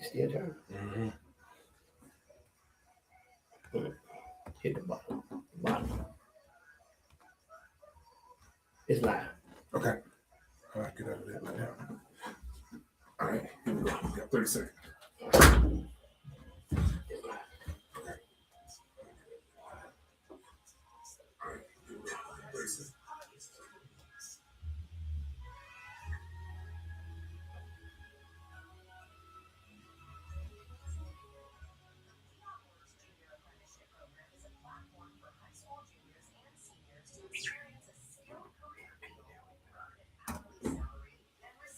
Still turn. Hit the bottom. It's live. Okay. All right, get out of that now. All right, here we go. We got 30 seconds. It's live. All right, here we go. 30 seconds.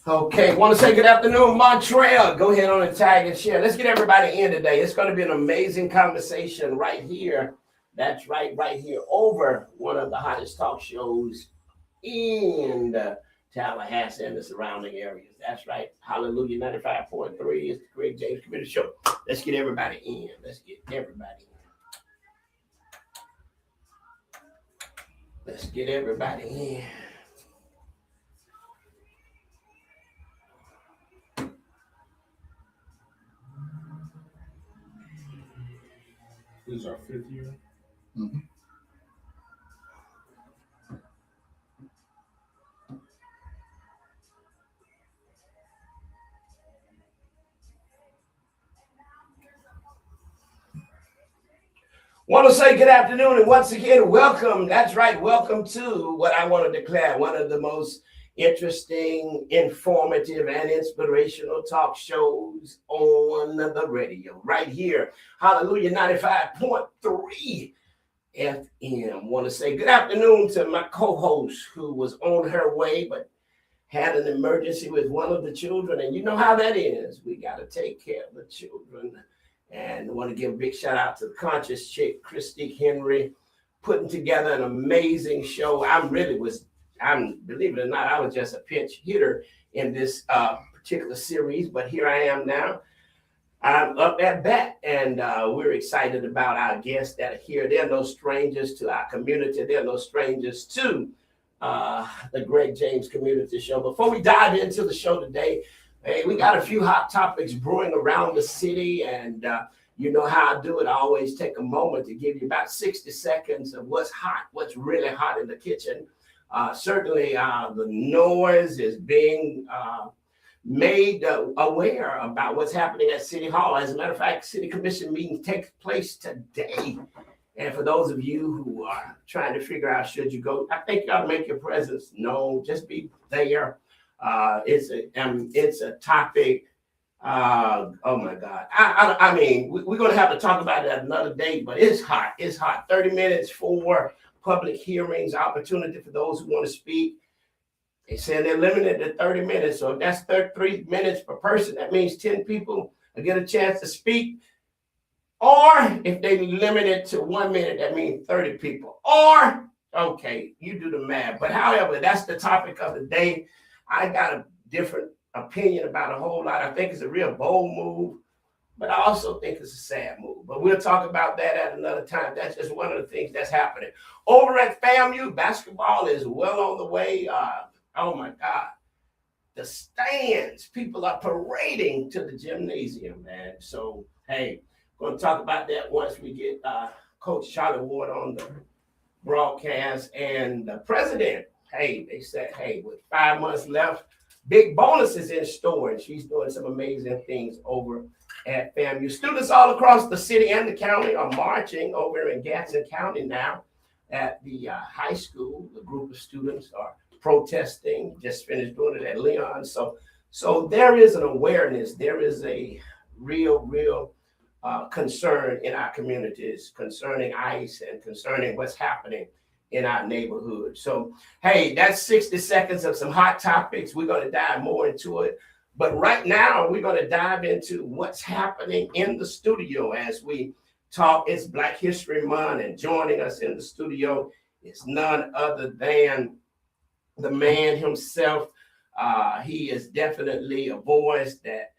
Okay, want to say good afternoon, Montreal. Go ahead on and tag and share. Let's get everybody in today. It's going to be an amazing conversation right here. That's right here over one of the hottest talk shows in Tallahassee and the surrounding areas. That's right. Hallelujah 95.3 is the Greg James Community Show. Let's get everybody in. Let's get everybody in. This is our 5th year. Mm-hmm. Want to say good afternoon and once again, welcome. That's right. Welcome to what I want to declare one of the most interesting, informative, and inspirational talk shows on the radio right here. Hallelujah 95.3 FM. Want to say good afternoon to my co-host who was on her way but had an emergency with one of the children. And you know how that is. We got to take care of the children. And I want to give a big shout out to the conscious chick, Christy Henry, putting together an amazing show. Believe it or not, I was just a pinch hitter in this particular series, but here I am now. I'm up at bat, and we're excited about our guests that are here. They're no strangers to our community. They're no strangers to the Greg James Community Show. Before we dive into the show today, hey, we got a few hot topics brewing around the city, and you know how I do it. I always take a moment to give you about 60 seconds of what's hot, what's really hot in the kitchen. Certainly, the noise is being made aware about what's happening at City Hall. As a matter of fact, City Commission meeting takes place today. And for those of you who are trying to figure out should you go, I think you ought to make your presence known. Just be there. It's a topic. Oh my God. I mean, we're going to have to talk about it at another day, but it's hot. It's hot. 30 minutes for public hearings, opportunity for those who want to speak. They said they're limited to 30 minutes. So if that's 33 minutes per person, that means 10 people will get a chance to speak. Or if they limit it to 1 minute, that means 30 people. Or, okay, you do the math. But however, that's the topic of the day. I got a different opinion about a whole lot. I think it's a real bold move, but I also think it's a sad move. But we'll talk about that at another time. That's just one of the things that's happening. Over at FAMU, basketball is well on the way. Oh my God. The stands, people are parading to the gymnasium, man. So, hey, going to talk about that once we get Coach Charlie Ward on the broadcast. And the president, hey, they said, hey, with 5 months left, big bonuses in store. And she's doing some amazing things over at FAMU. Students all across the city and the county are marching over in Gadsden County now at the high school. The group of students are protesting, just finished doing it at Leon. So there is an awareness. There is a real concern in our communities concerning ICE and concerning what's happening in our neighborhood. So, hey, that's 60 seconds of some hot topics. We're going to dive more into it. But right now, we're going to dive into what's happening in the studio as we talk. It's Black History Month, and joining us in the studio is none other than the man himself. He is definitely a voice that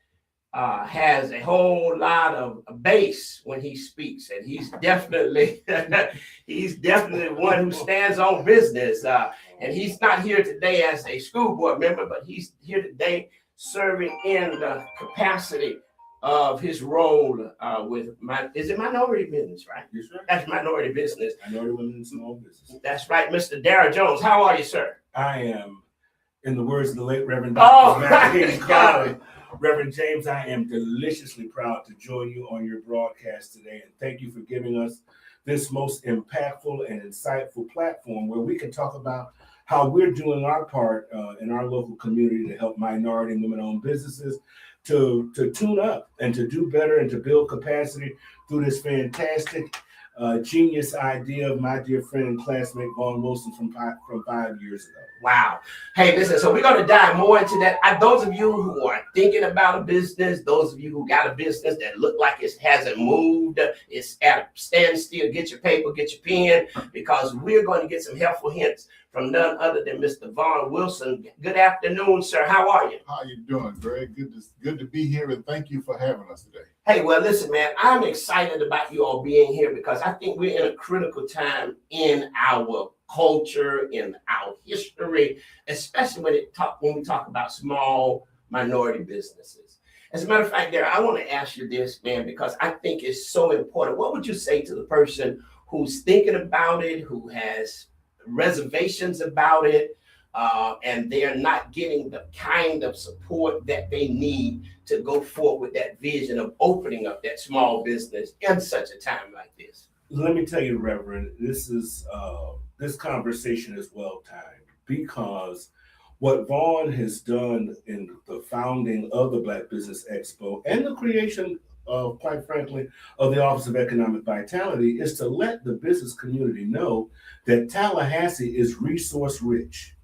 has a whole lot of bass when he speaks, and he's definitely one who stands on business. And he's not here today as a school board member, but he's here today serving in the capacity of his role with is it Minority Business, right? Yes, sir. That's Minority Business. Minority Women in Small Business. That's right, Mr. Darrell Jones. How are you, sir? I am, in the words of the late Reverend Oh, Dr. Matthew Collins, Reverend James, I am deliciously proud to join you on your broadcast today. And thank you for giving us this most impactful and insightful platform where we can talk about how we're doing our part in our local community to help minority and women-owned businesses to tune up and to do better and to build capacity through this fantastic genius idea of my dear friend and classmate Vaughn Wilson from 5 years ago. Wow. Hey, listen, so we're going to dive more into that. Those of you who are thinking about a business, those of you who got a business that look like it hasn't moved, it's at a standstill, get your paper, get your pen, because we're going to get some helpful hints from none other than Mr. Vaughn Wilson. Good afternoon, sir. How are you? How you doing, Greg? Good to be here, and thank you for having us today. Hey, well, listen, man, I'm excited about you all being here because I think we're in a critical time in our culture, in our history, especially when we talk about small minority businesses. As a matter of fact, Darrell, I want to ask you this, man, because I think it's so important. What would you say to the person who's thinking about it, who has reservations about it, and they're not getting the kind of support that they need to go forward with that vision of opening up that small business in such a time like this? Let me tell you, Reverend, this conversation is well timed because what Vaughn has done in the founding of the Black Business Expo and the creation of, quite frankly, of the Office of Economic Vitality is to let the business community know that Tallahassee is resource rich.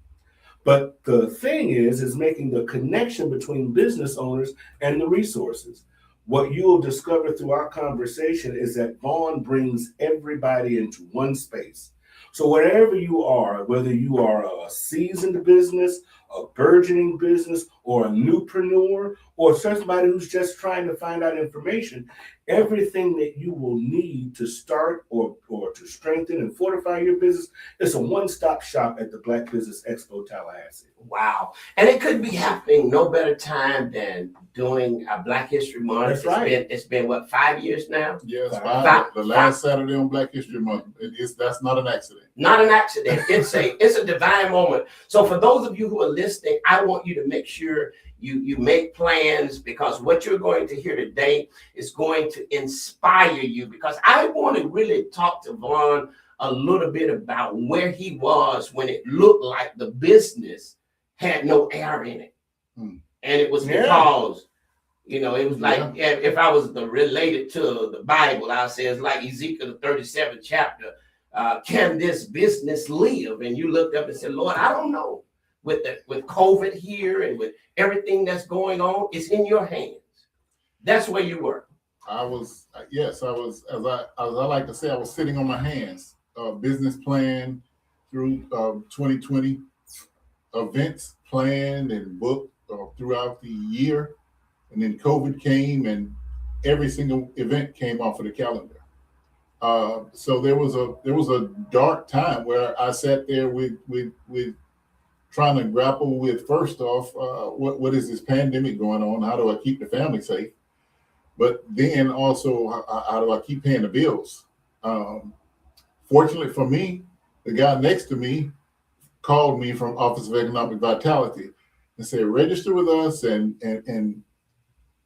But the thing is making the connection between business owners and the resources. What you'll discover through our conversation is that Vaughn brings everybody into one space. So wherever you are, whether you are a seasoned business, a burgeoning business, or a newpreneur, or somebody who's just trying to find out information, everything that you will need to start or to strengthen and fortify your business is a one-stop shop at the Black Business Expo Tallahassee. Wow. And it could be happening no better time than doing a Black History Month. That's right. It's been what, 5 years now? Yes, Five- the last Saturday on Black History Month. That's not an accident. Not an accident. It's a divine moment. So for those of you who are listening, I want you to make sure you make plans, because what you're going to hear today is going to inspire you, because I want to really talk to Vaughn a little bit about where he was when it looked like the business had no air in it. And it was because, it was like, if I was related to the Bible, I'll say it's like Ezekiel, the 37th chapter. Can this business live? And you looked up and said, Lord, I don't know. With COVID here and with everything that's going on, it's in your hands. That's where you were. I was, as I like to say, I was sitting on my hands. Business plan through 2020, events planned and booked throughout the year, and then COVID came, and every single event came off of the calendar. So there was a dark time where I sat there with trying to grapple with, first off, what is this pandemic going on? How do I keep the family safe? But then also, how do I keep paying the bills? Fortunately for me, the guy next to me called me from Office of Economic Vitality and said, register with us and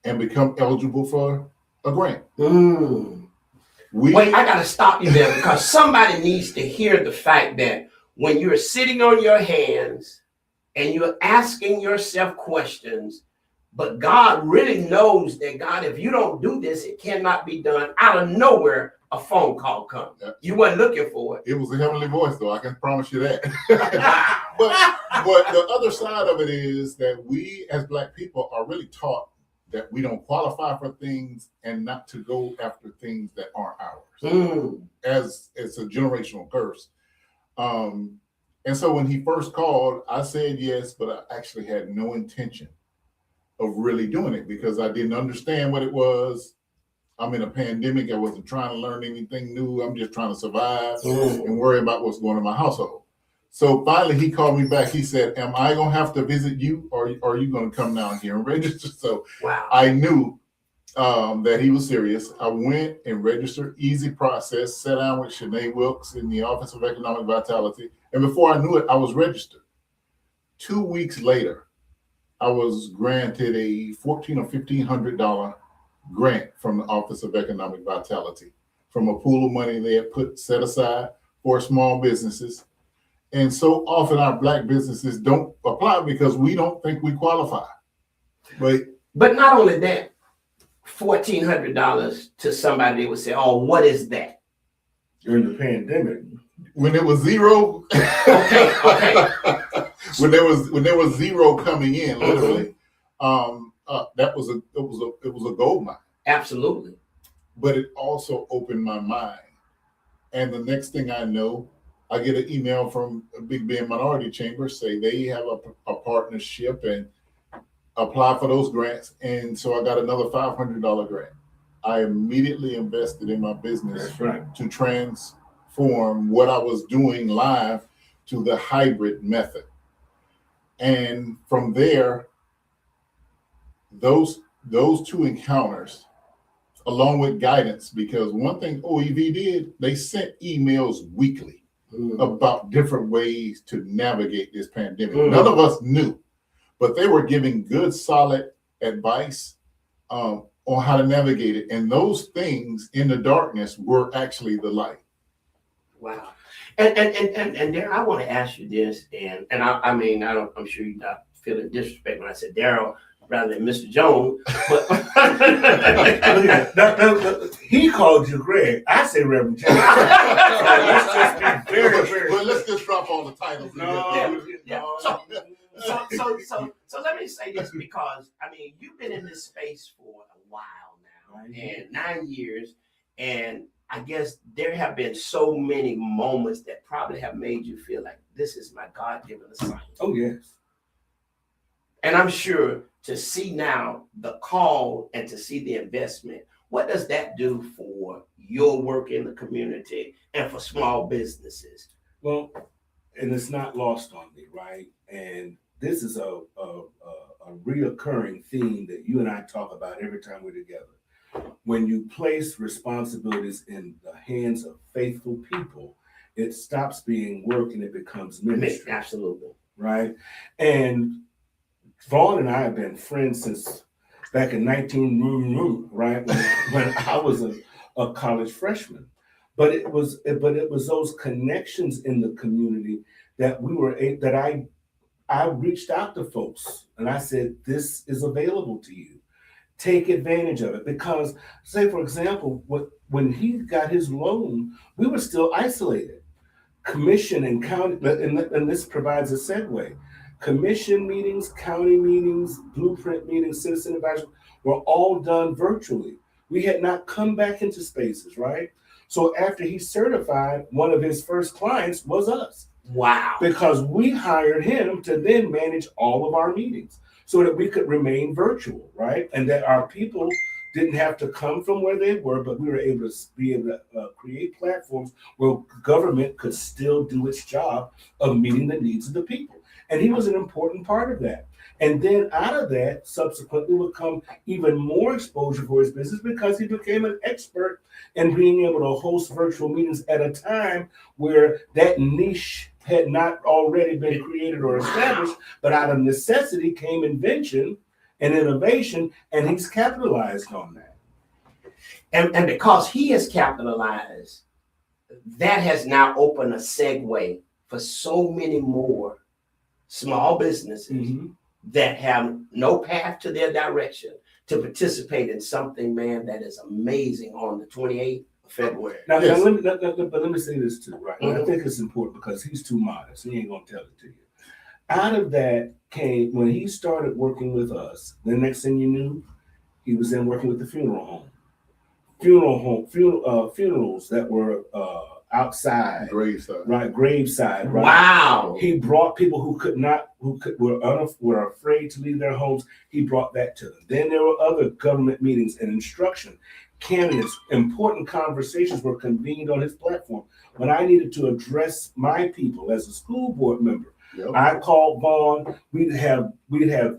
become eligible for a grant. Wait, I got to stop you there, because somebody needs to hear the fact that when you're sitting on your hands and you're asking yourself questions, but God really knows that, God, if you don't do this, it cannot be done. Out of nowhere, a phone call comes. Yeah. You weren't looking for it. It was a heavenly voice, though. I can promise you that. but the other side of it is that we as Black people are really taught that we don't qualify for things and not to go after things that aren't ours. As it's a generational curse. And so when he first called, I said yes, but I actually had no intention of really doing it because I didn't understand what it was. I'm in a pandemic. I wasn't trying to learn anything new. I'm just trying to survive and worry about what's going on in my household. So finally he called me back. He said, am I going to have to visit you, or are you going to come down here and register? So wow. I knew that he was serious. I went and registered, easy process, sat down with Shanae Wilkes in the Office of Economic Vitality. And before I knew it, I was registered. 2 weeks later, I was granted a $1,400 or $1,500 grant from the Office of Economic Vitality from a pool of money they had set aside for small businesses. And so often our Black businesses don't apply because we don't think we qualify. But not only that, $1,400 to somebody would say, "Oh, what is that?" During the pandemic. When it was zero, Okay. when there was zero coming in, literally, that was a gold mine. Absolutely. But it also opened my mind. And the next thing I know, I get an email from Big Bend Minority Chamber say they have a partnership and apply for those grants. And so I got another $500 grant. I immediately invested in my business. That's right. To transform what I was doing live to the hybrid method. And from there, those two encounters, along with guidance, because one thing OEV did, they sent emails weekly about different ways to navigate this pandemic. None of us knew, but they were giving good, solid advice on how to navigate it. And those things in the darkness were actually the light. Wow. And Darryl, I want to ask you this, and I mean, I'm sure you're not feeling disrespect when I said Darryl rather than Mr. Jones, but He called you Greg. I say Reverend James. Let's just be very. Well, let's just drop all the titles. So let me say this, because I mean, you've been in this space for a while now, and 9 years, and I guess there have been so many moments that probably have made you feel like this is my God-given assignment. Oh, yes. And I'm sure to see now the call and to see the investment, what does that do for your work in the community and for small businesses? Well, and it's not lost on me, right? And this is a reoccurring theme that you and I talk about every time we're together. When you place responsibilities in the hands of faithful people, it stops being work and it becomes ministry. Absolutely. Right? And Vaughn and I have been friends since back in 19, right? When I was a college freshman. But it was those connections in the community that I reached out to folks and I said, this is available to you. Take advantage of it. Because, say, for example, when he got his loan, we were still isolated. Commission and county, and this provides a segue. Commission meetings, county meetings, blueprint meetings, citizen advisory were all done virtually. We had not come back into spaces, right? So after he certified, one of his first clients was us. Wow. Because we hired him to then manage all of our meetings so that we could remain virtual, right? And that our people didn't have to come from where they were, but we were able to create platforms where government could still do its job of meeting the needs of the people. And he was an important part of that. And then out of that, subsequently would come even more exposure for his business because he became an expert in being able to host virtual meetings at a time where that niche had not already been created or established, but out of necessity came invention and innovation, and he's capitalized on that. And because he has capitalized, that has now opened a segue for so many more small businesses that have no path to their direction to participate in something, man, that is amazing on the 28th of February. Now let me say this too, right? I think it's important because he's too modest. He ain't gonna tell it to you. Out of that came, when he started working with us, the next thing you knew, he was then working with the funeral home. Funerals that were outside, Graveside. Right, graveside. Right? Wow. He brought people were afraid to leave their homes. He brought that to them. Then there were other government meetings and instruction. Candidates, important conversations were convened on his platform. When I needed to address my people as a school board member, Yep. I called Vaughn. We'd have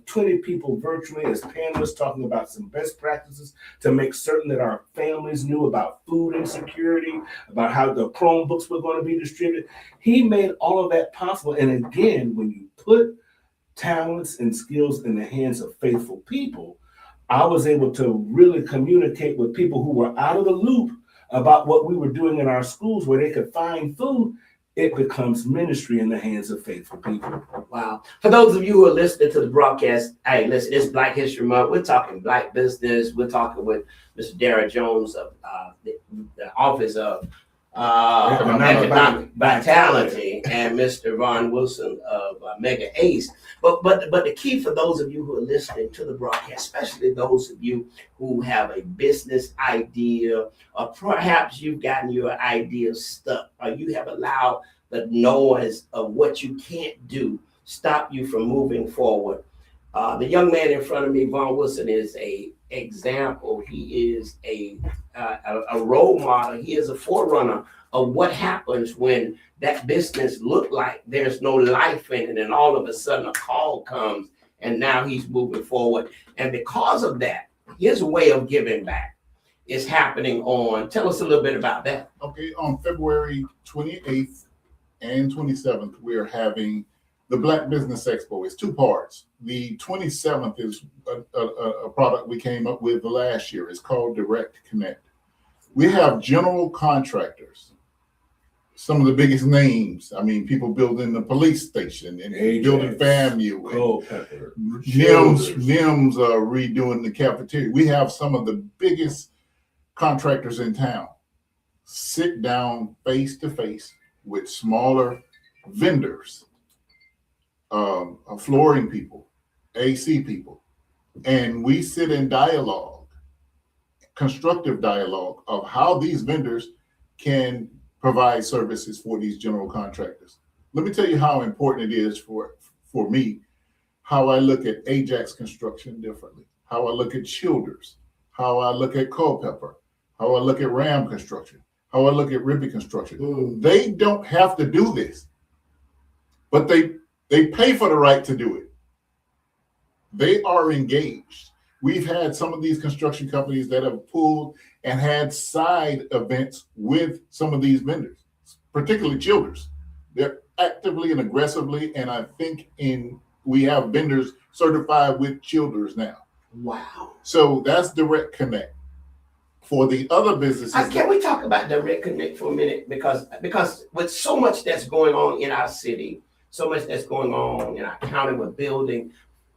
20 people virtually as panelists talking about some best practices to make certain that our families knew about food insecurity, about how the Chromebooks were going to be distributed. He made all of that possible. And again, when you put talents and skills in the hands of faithful people, I was able to really communicate with people who were out of the loop about what we were doing in our schools where they could find food. It becomes ministry in the hands of faithful people. Wow. For those of you who are listening to the broadcast, hey, listen, it's Black History Month. We're talking Black business. We're talking with Mr. Darrell Jones of the Office of Economic Vitality and Mr. Vaughn Wilson of Mega Ace. But the key for those of you who are listening to the broadcast, especially those of you who have a business idea, or perhaps you've gotten your idea stuck, or you have allowed the noise of what you can't do stop you from moving forward. The young man in front of me, Vaughn Wilson, is a example. He is a role model. He is a forerunner of what happens when that business looked like there's no life in it, and all of a sudden a call comes, and now he's moving forward. And because of that, his way of giving back is happening on. Tell us a little bit about that. Okay, on February 28th and 27th, we're having the Black Business Expo. It's two parts. The 27th is a product we came up with last year. It's called Direct Connect. We have general contractors, some of the biggest names. I mean, people building the police station and Ajax, building FAMU. Culpeper, NIMS redoing the cafeteria. We have some of the biggest contractors in town sit down face to face with smaller vendors, flooring people, AC people, and we sit in dialogue, constructive dialogue of how these vendors can provide services for these general contractors. Let me tell you how important it is for me, how I look at Ajax Construction differently, how I look at Childers, how I look at Culpeper, how I look at Ram Construction, how I look at Rippey Construction. They don't have to do this, but they pay for the right to do it. They are engaged. We've had some of these construction companies that have pulled and had side events with some of these vendors, particularly Childers. They're actively and aggressively, and I think we have vendors certified with Childers now. Wow. So that's Direct Connect. For the other businesses, Can we talk about Direct Connect for a minute? Because with so much that's going on in our city, so much that's going on in our county with building,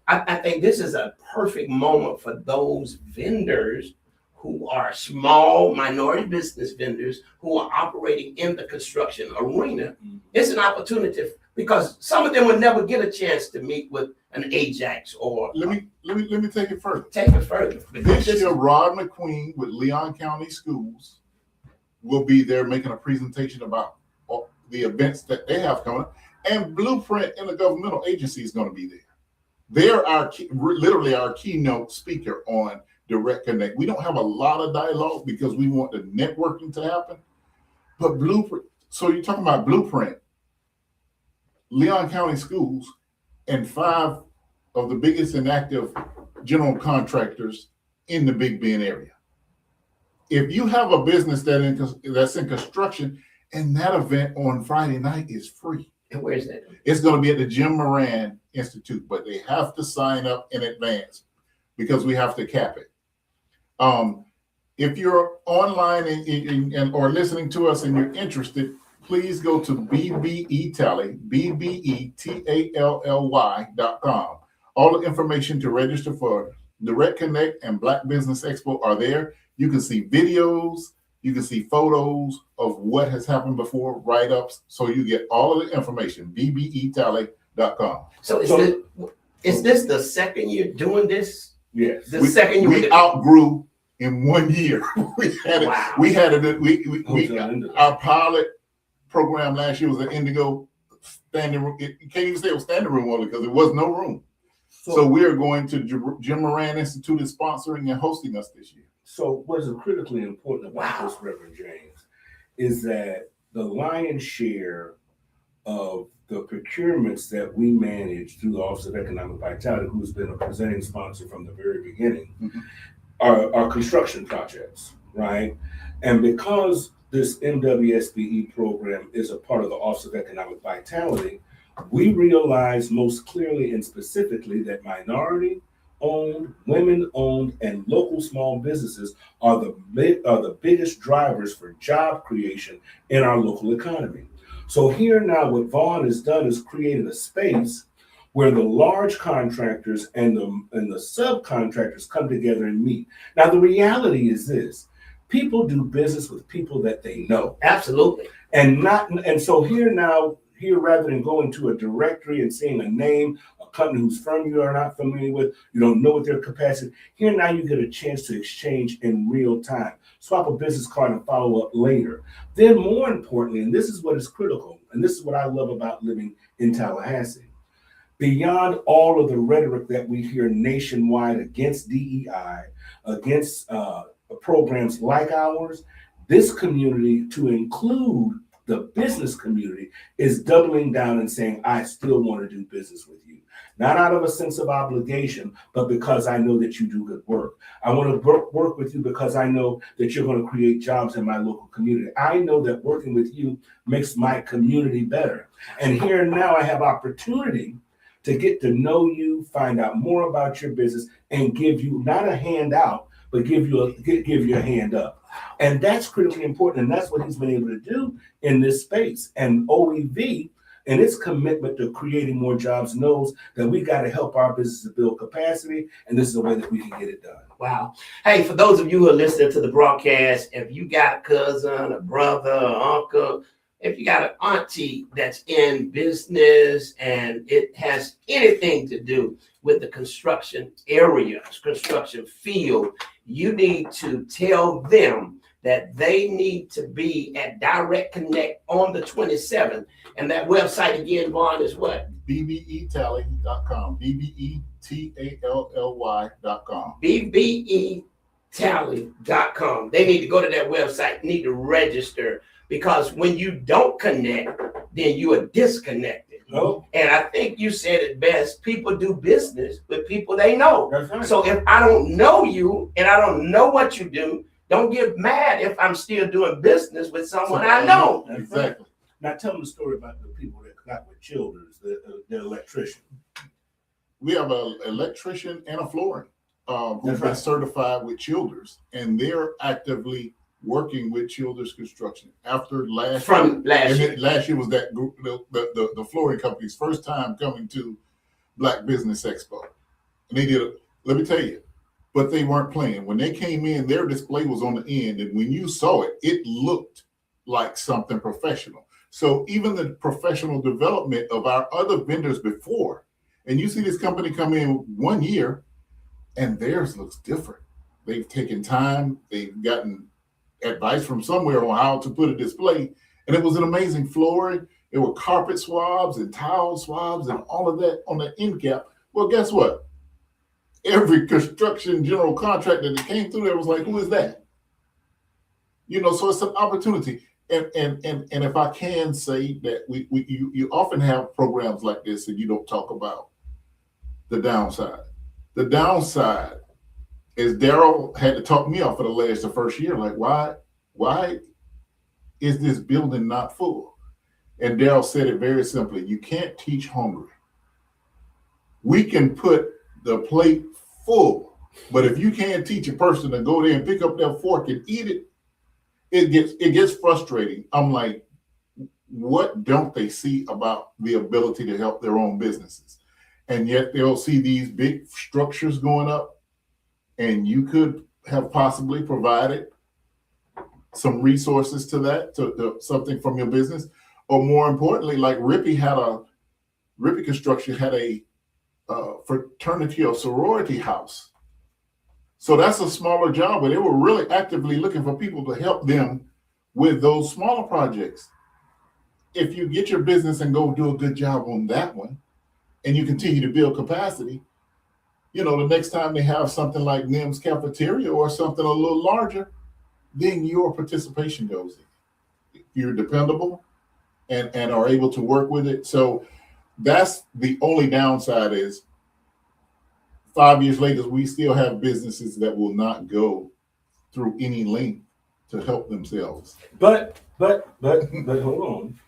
I think this is a perfect moment for those vendors who are small minority business vendors who are operating in the construction arena. It's an opportunity because some of them would never get a chance to meet with an Ajax or. let me take it further. Take it further. This year, Rod McQueen with Leon County Schools will be there making a presentation about the events that they have coming up. And Blueprint Intergovernmental Agency is going to be there. They're literally our keynote speaker on Direct Connect. We don't have a lot of dialogue because we want the networking to happen. But Blueprint, so you're talking about Blueprint, Leon County Schools, and 5 of the biggest and active general contractors in the Big Bend area. If you have a business that's in construction, and that event on Friday night is free. And where's that? It's going to be at the Jim Moran Institute, but they have to sign up in advance because we have to cap it. If you're online and or listening to us and you're interested, please go to BBETally.com. All the information to register for Direct Connect and Black Business Expo are there. You can see videos, you can see photos of what has happened before, write-ups, so you get all of the information, BBETally.com. So is this the second year doing this? Yes. Second year we outgrew in 1 year. Our pilot program last year was an Indigo standing room. You can't even say it was standing room only because there was no room. So we are going to Jim Moran Institute is sponsoring and hosting us this year. So what's critically important about this, Reverend James, is that the lion's share of the procurements that we manage through the Office of Economic Vitality, who's been a presenting sponsor from the very beginning, Mhm. are construction projects, right? And because this MWSBE program is a part of the Office of Economic Vitality, we realize most clearly and specifically that minority owned, women owned, and local small businesses are the biggest drivers for job creation in our local economy. So here now, what Vaughn has done is created a space where the large contractors and the subcontractors come together and meet. Now, the reality is this: people do business with people that they know, Absolutely. and so here rather than going to a directory and seeing a name, a company whose firm you are not familiar with, you don't know what their capacity. Here now you get a chance to exchange in real time, swap a business card and follow up later. Then more importantly, and this is what is critical, and this is what I love about living in Tallahassee, beyond all of the rhetoric that we hear nationwide against DEI, against programs like ours, this community, to include the business community, is doubling down and saying, I still want to do business with you. Not out of a sense of obligation, but because I know that you do good work. I want to work with you because I know that you're going to create jobs in my local community. I know that working with you makes my community better. And here now I have opportunity to get to know you, find out more about your business, and give you not a handout, but give you a hand up. And that's critically important. And that's what he's been able to do in this space. And OEV and its commitment to creating more jobs knows that we got to help our businesses build capacity. And this is the way that we can get it done. Wow. Hey, for those of you who are listening to the broadcast, if you got a cousin, a brother, an uncle, if you got an auntie that's in business and it has anything to do with the construction area, construction field, you need to tell them that they need to be at Direct Connect on the 27th. And that website again, Vaughn, is what? bbetally.com. BBETALLY.com. bbetally.com. They need to go to that website, need to register, because when you don't connect, then you are disconnected. No, And I think you said it best. People do business with people they know. that's right. So if I don't know you and I don't know what you do, don't get mad if I'm still doing business with someone I know. That's Exactly. right. Now tell them the story about the people that got with Childers, the electrician. We have an electrician and a flooring who's That's been right. certified with Childers, and they're actively working with Childers Construction. After last From last and year. then last year was that group, the flooring company's first time coming to Black Business Expo, and they did. Let me tell you, but they weren't playing. When they came in, their display was on the end, and when you saw it, it looked like something professional. So even the professional development of our other vendors before, and you see this company come in 1 year, and theirs looks different. They've taken time. They've gotten advice from somewhere on how to put a display, and it was an amazing flooring. There were carpet swabs and tile swabs and all of that on the end cap. Well, guess what? Every construction general contractor that came through there was like, "Who is that?" You know, so it's an opportunity. And if I can say that you often have programs like this and you don't talk about the downside. The downside is Daryl had to talk me off of the ledge the first year. Like, why is this building not full? And Daryl said it very simply: you can't teach hungry. We can put the plate full, but if you can't teach a person to go there and pick up their fork and eat it, it gets frustrating. I'm like, what don't they see about the ability to help their own businesses? And yet they'll see these big structures going up, and you could have possibly provided some resources to that, to something from your business. Or more importantly, like Rippy Construction had a fraternity or sorority house. So that's a smaller job, but they were really actively looking for people to help them with those smaller projects. If you get your business and go do a good job on that one, and you continue to build capacity, you know, the next time they have something like NIM's cafeteria or something a little larger, then your participation goes in. If you're dependable, and are able to work with it. So that's the only downside is 5 years later, we still have businesses that will not go through any length to help themselves. But hold on.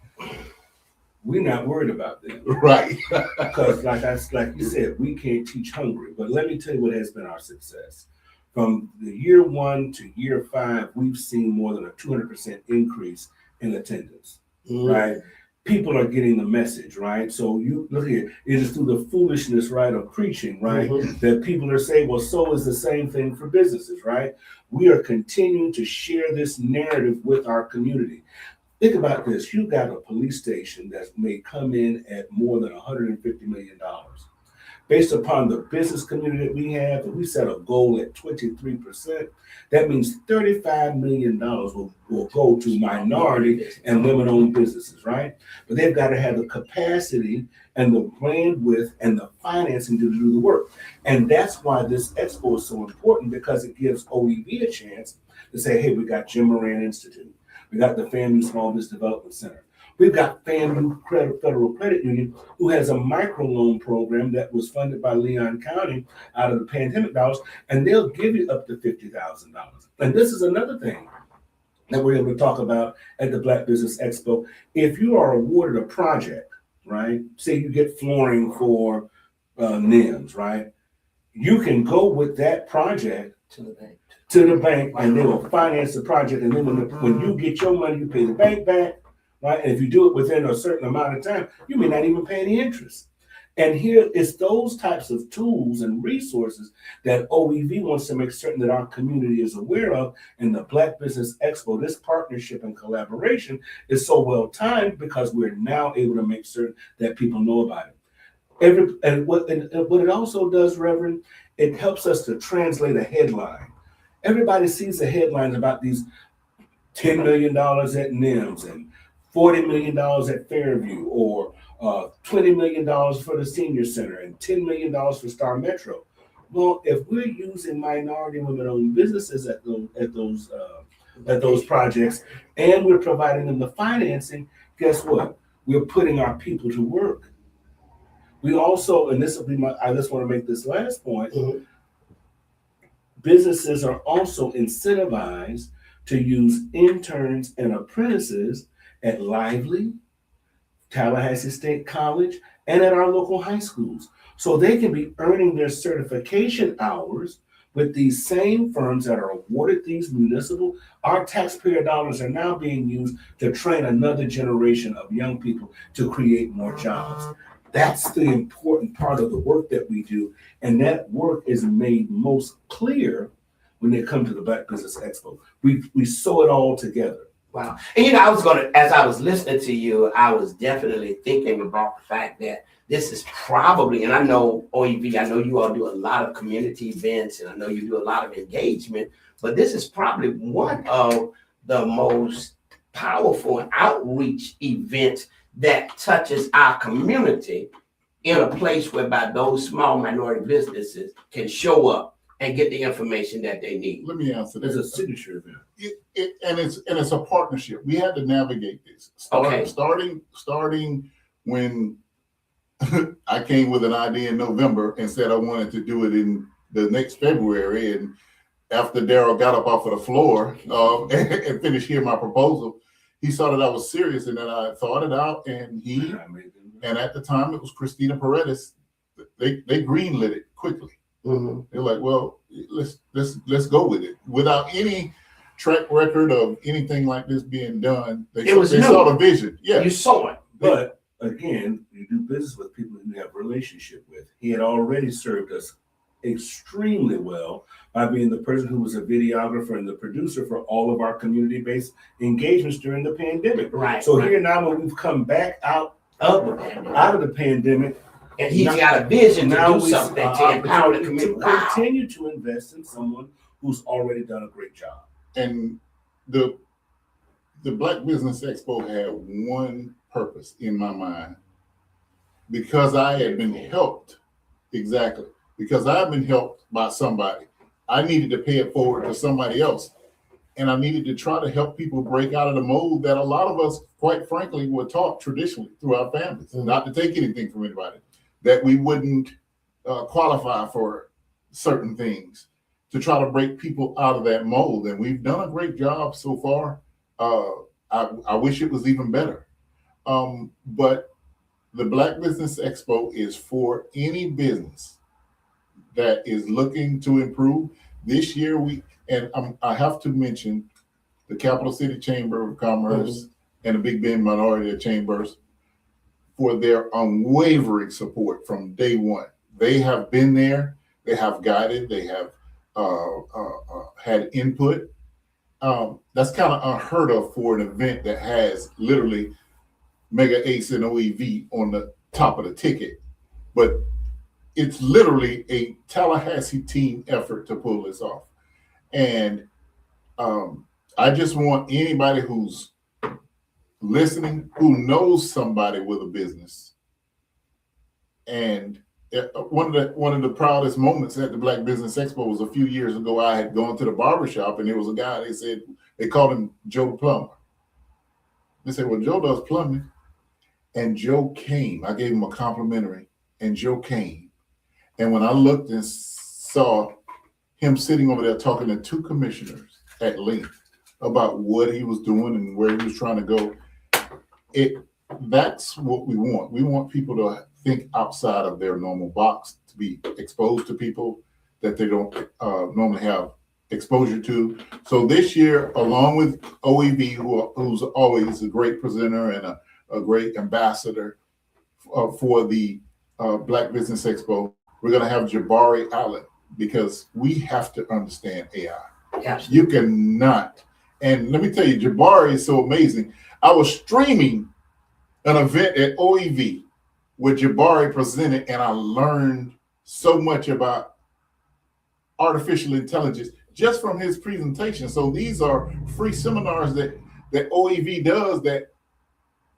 We're not worried about that. Right. Because like you said, we can't teach hungry. But let me tell you what has been our success. From the year 1 to year 5, we've seen more than a 200% increase in attendance. Right? People are getting the message, right? So you look here, it is through the foolishness, right, of preaching, right, that people are saying, well, so is the same thing for businesses, right? We are continuing to share this narrative with our community. Think about this. You got a police station that may come in at more than $150 million. Based upon the business community that we have, if we set a goal at 23%, that means $35 million will go to minority and women-owned businesses, right? But they've got to have the capacity and the bandwidth and the financing to do the work. And that's why this expo is so important, because it gives OEV a chance to say, hey, we got Jim Moran Institute. We got the FAMU Small Business Development Center. We've got FAMU Federal Credit Union, who has a microloan program that was funded by Leon County out of the pandemic dollars, and they'll give you up to $50,000. And this is another thing that we're able to talk about at the Black Business Expo. If you are awarded a project, right, say you get flooring for NIMS, right, you can go with that project to the bank, and they will finance the project. And then when you get your money, you pay the bank back. Right? And if you do it within a certain amount of time, you may not even pay any interest. And here it's those types of tools and resources that OEV wants to make certain that our community is aware of. And the Black Business Expo, this partnership and collaboration is so well timed because we're now able to make certain that people know about it. What it also does, Reverend, it helps us to translate a headline. Everybody sees the headlines about these $10 million at NIMS and $40 million at Fairview, or $20 million for the senior center and $10 million for Star Metro. Well, if we're using minority women-owned businesses at those projects, and we're providing them the financing, guess what? We're putting our people to work. We also, and this will be I just want to make this last point. Businesses are also incentivized to use interns and apprentices at Lively, Tallahassee State College, and at our local high schools. So they can be earning their certification hours with these same firms that are awarded these municipal. Our taxpayer dollars are now being used to train another generation of young people to create more jobs. That's the important part of the work that we do. And that work is made most clear when they come to the Black Business Expo. We sew it all together. Wow. And as I was listening to you, I was definitely thinking about the fact that this is probably, and I know OEV, I know you all do a lot of community events, and I know you do a lot of engagement, but this is probably one of the most powerful outreach events that touches our community in a place whereby those small minority businesses can show up and get the information that they need. Let me answer There's that. a signature event. It's a partnership. We had to navigate this. Starting when I came with an idea in November and said I wanted to do it in the next February, and after Daryl got up off of the floor and finished hearing my proposal, he saw that I was serious and that I thought it out. And at the time it was Christina Paredes. They greenlit it quickly. They're like, well, let's go with it without any track record of anything like this being done. They saw the vision. Yeah, you saw it. But again, you do business with people you have a relationship with. He had already served us extremely well by being the person who was a videographer and the producer for all of our community-based engagements during the pandemic. Right. So here now, when we've come back out of the pandemic, and he's got a vision to do something to empower the to community. continue to invest in someone who's already done a great job. And the Black Business Expo had one purpose in my mind, because I had been helped. Exactly. Because I've been helped by somebody. I needed to pay it forward to somebody else. and I needed to try to help people break out of the mold that a lot of us, quite frankly, were taught traditionally through our families, not to take anything from anybody, that we wouldn't qualify for certain things, to try to break people out of that mold. And we've done a great job so far. I wish it was even better. But the Black Business Expo is for any business that is looking to improve. This year, I have to mention the Capital City Chamber of Commerce and the Big Bend Minority of Chambers for their unwavering support from day one. They have been there, they have guided, they have had input. That's kind of unheard of for an event that has literally Mega Ace and OEV on the top of the ticket. But it's literally a Tallahassee team effort to pull this off. And I just want anybody who's listening, who knows somebody with a business. And one of the proudest moments at the Black Business Expo was a few years ago. I had gone to the barbershop and there was a guy, they called him Joe the Plumber. They said, well, Joe does plumbing. And Joe came. I gave him a complimentary, and Joe came. And when I looked and saw him sitting over there talking to two commissioners at length about what he was doing and where he was trying to go, that's what we want. We want people to think outside of their normal box, to be exposed to people that they don't normally have exposure to. So this year, along with OEV, who's always a great presenter and a great ambassador for the Black Business Expo, we're going to have Jabari Allen, because we have to understand AI. Absolutely. You cannot. And let me tell you, Jabari is so amazing. I was streaming an event at OEV where Jabari presented, and I learned so much about artificial intelligence just from his presentation. So these are free seminars that OEV does that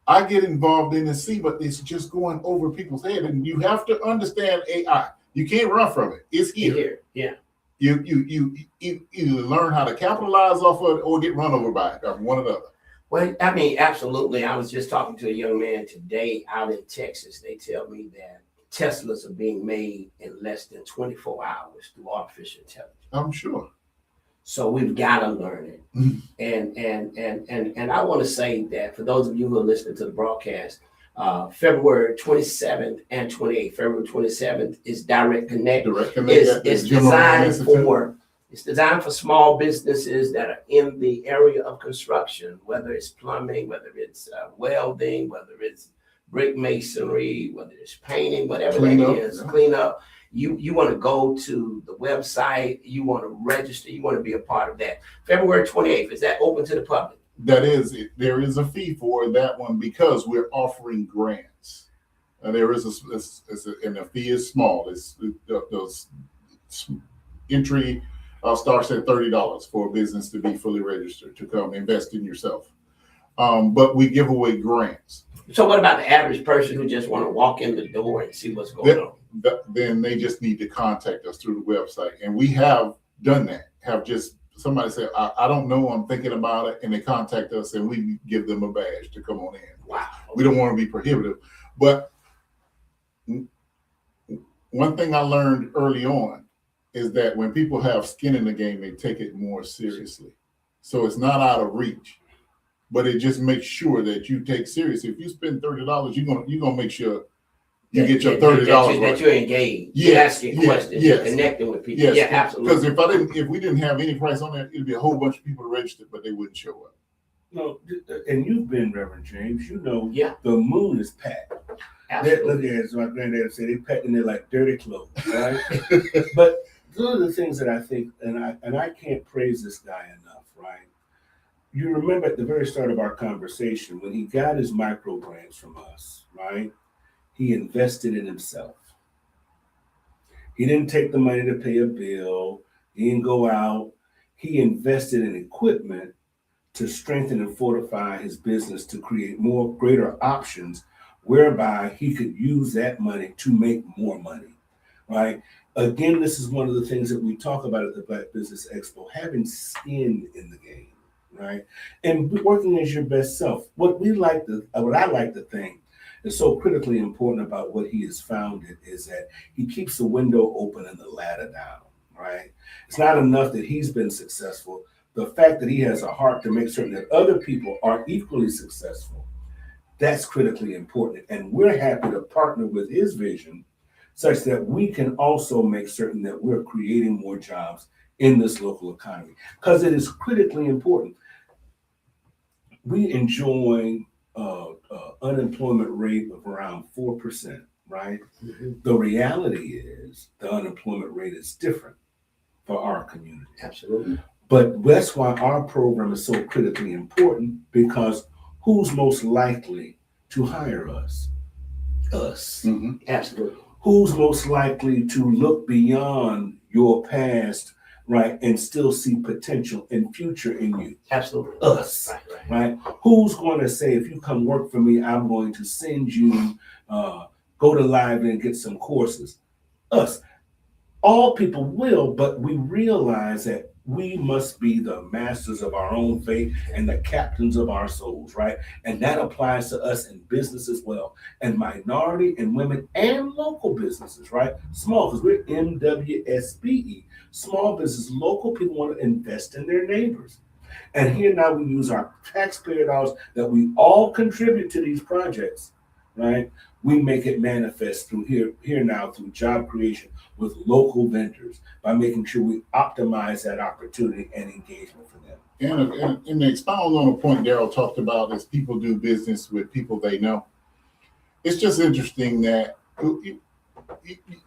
I get involved in and see, but it's just going over people's head. And you have to understand AI. You can't run from it. It's here. Yeah. You either learn how to capitalize off of it or get run over by it, one or the other. Well, I mean, absolutely. I was just talking to a young man today out in Texas. They tell me that Teslas are being made in less than 24 hours through artificial intelligence. I'm sure. So we've got to learn it. And I want to say that for those of you who are listening to the broadcast, February 27th and 28th. February 27th is Direct Connect. It's designed for small businesses that are in the area of construction, whether it's plumbing, whether it's welding, whether it's brick masonry, whether it's painting, whatever Cleanup. that is, cleanup. You want to go to the website, you want to register, you want to be a part of that. February 28th, is that open to the public? That is it. There is a fee for that one because we're offering grants. And there is and the fee is small. The entry starts at $30 for a business to be fully registered to come invest in yourself. But we give away grants. So what about the average person who just want to walk in the door and see what's going on? Then they just need to contact us through the website. And we have done that. Somebody said, I don't know, I'm thinking about it. And they contact us and we give them a badge to come on in. Wow. We don't want to be prohibitive. But one thing I learned early on is that when people have skin in the game, they take it more seriously. So it's not out of reach, but it just makes sure that you take seriously. If you spend $30, you're gonna make sure you get your $30 that you're engaged. Yes, asking questions, yes. Connecting with people. Yes, Yeah, absolutely. Because if we didn't have any price on that, it'd be a whole bunch of people registered, but they wouldn't show up. No, and you've been, Reverend James. You know, Yeah. The moon is packed. Absolutely. Look at it, as my granddad said, they packed in there like dirty clothes, right? But those are the things that I think, and I can't praise this guy enough, right? You remember at the very start of our conversation when he got his micro grants from us, right? He invested in himself. He didn't take the money to pay a bill. He didn't go out. He invested in equipment to strengthen and fortify his business to create greater options whereby he could use that money to make more money, right? Again, this is one of the things that we talk about at the Black Business Expo, having skin in the game, right? And working as your best self. What I like to think is so critically important about what he has founded is that he keeps the window open and the ladder down, right? It's not enough that he's been successful. The fact that he has a heart to make certain that other people are equally successful, that's critically important. And we're happy to partner with his vision such that we can also make certain that we're creating more jobs in this local economy, because it is critically important. We enjoy unemployment rate of around 4%, right? Mhm. The reality is the unemployment rate is different for our community. Absolutely. But that's why our program is so critically important, because who's most likely to hire us? Us. Absolutely. Who's most likely to look beyond your past, right, and still see potential and future in you? Absolutely. Us. Right. Right? Who's going to say, if you come work for me, I'm going to send you, go to Lively and get some courses? Us. All people will, but we realize that we must be the masters of our own fate and the captains of our souls, right? And that applies to us in business as well, and minority and women and local businesses, right? Small, because we're MWSBE, small business, local people want to invest in their neighbors. And here now we use our taxpayer dollars that we all contribute to these projects, right? We make it manifest through here now through job creation with local vendors by making sure we optimize that opportunity and engagement for them. And to expound on a point Daryl talked about is people do business with people they know. It's just interesting that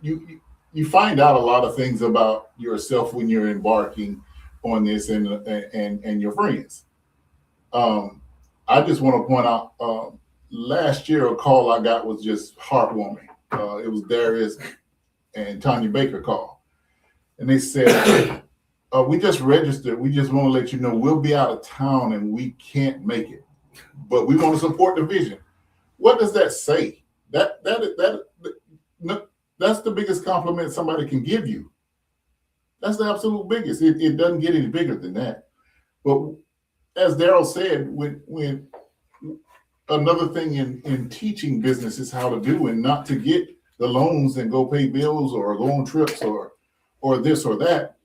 you find out a lot of things about yourself when you're embarking on this and your friends. I just want to point out, last year a call I got was just heartwarming. It was Darius and Tanya Baker call. And they said, we just registered. We just want to let you know we'll be out of town and we can't make it, but we want to support the vision. What does that say? That's the biggest compliment somebody can give you. That's the absolute biggest. It doesn't get any bigger than that. But as Daryl said, when another thing in teaching business is how to do and not to get the loans and go pay bills or go on trips or this or that.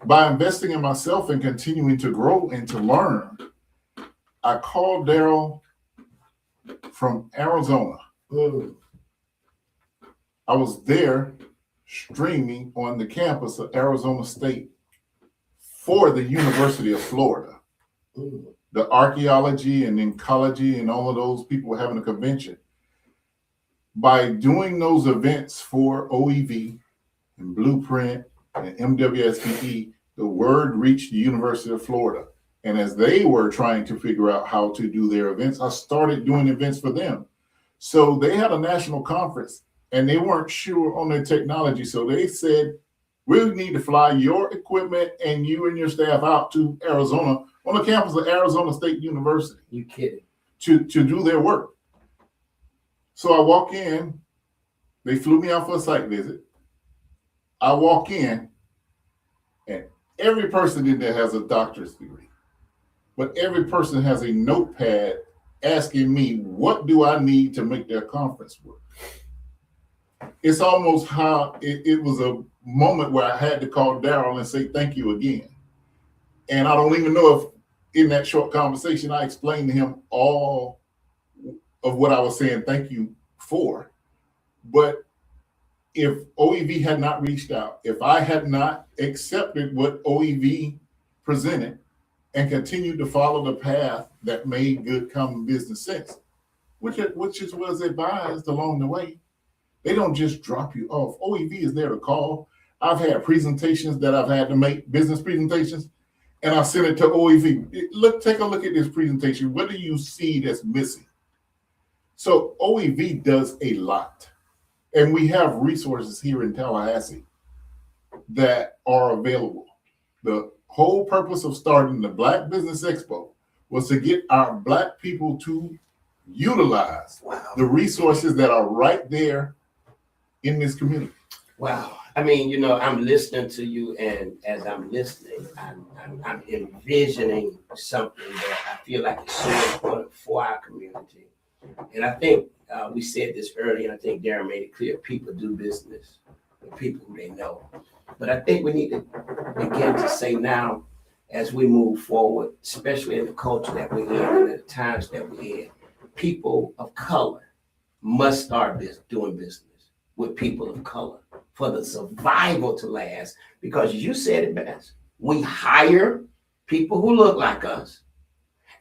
By investing in myself and continuing to grow and to learn, I called Daryl from Arizona. I was there streaming on the campus of Arizona State for the University of Florida. The archaeology and ecology and all of those people were having a convention. By doing those events for OEV and Blueprint and MWSBE, the word reached the University of Florida. And as they were trying to figure out how to do their events, I started doing events for them. So they had a national conference and they weren't sure on their technology. So they said, we need to fly your equipment and you and your staff out to Arizona on the campus of Arizona State University. You kidding? To do their work. So I walk in, they flew me out for a site visit. I walk in, and every person in there has a doctorate degree, but every person has a notepad asking me, what do I need to make their conference work? It's almost how it was a moment where I had to call Daryl and say, thank you again. And I don't even know if in that short conversation, I explained to him all of what I was saying thank you for. But if OEV had not reached out, if I had not accepted what OEV presented and continued to follow the path that made good common business sense, which was advised along the way, they don't just drop you off. OEV is there to call. I've had presentations that I've had to make, business presentations, and I sent it to OEV. Take a look at this presentation. What do you see that's missing? So OEV does a lot. And we have resources here in Tallahassee that are available. The whole purpose of starting the Black Business Expo was to get our Black people to utilize the resources that are right there in this community. Wow. I mean, you know, I'm listening to you, and as I'm listening, I'm envisioning something that I feel like is so important for our community. And I think we said this earlier, and I think Darren made it clear: people do business with people who they know. But I think we need to begin to say now, as we move forward, especially in the culture that we're in and the times that we're in, people of color must start doing business with people of color for the survival to last. Because you said it best, we hire people who look like us,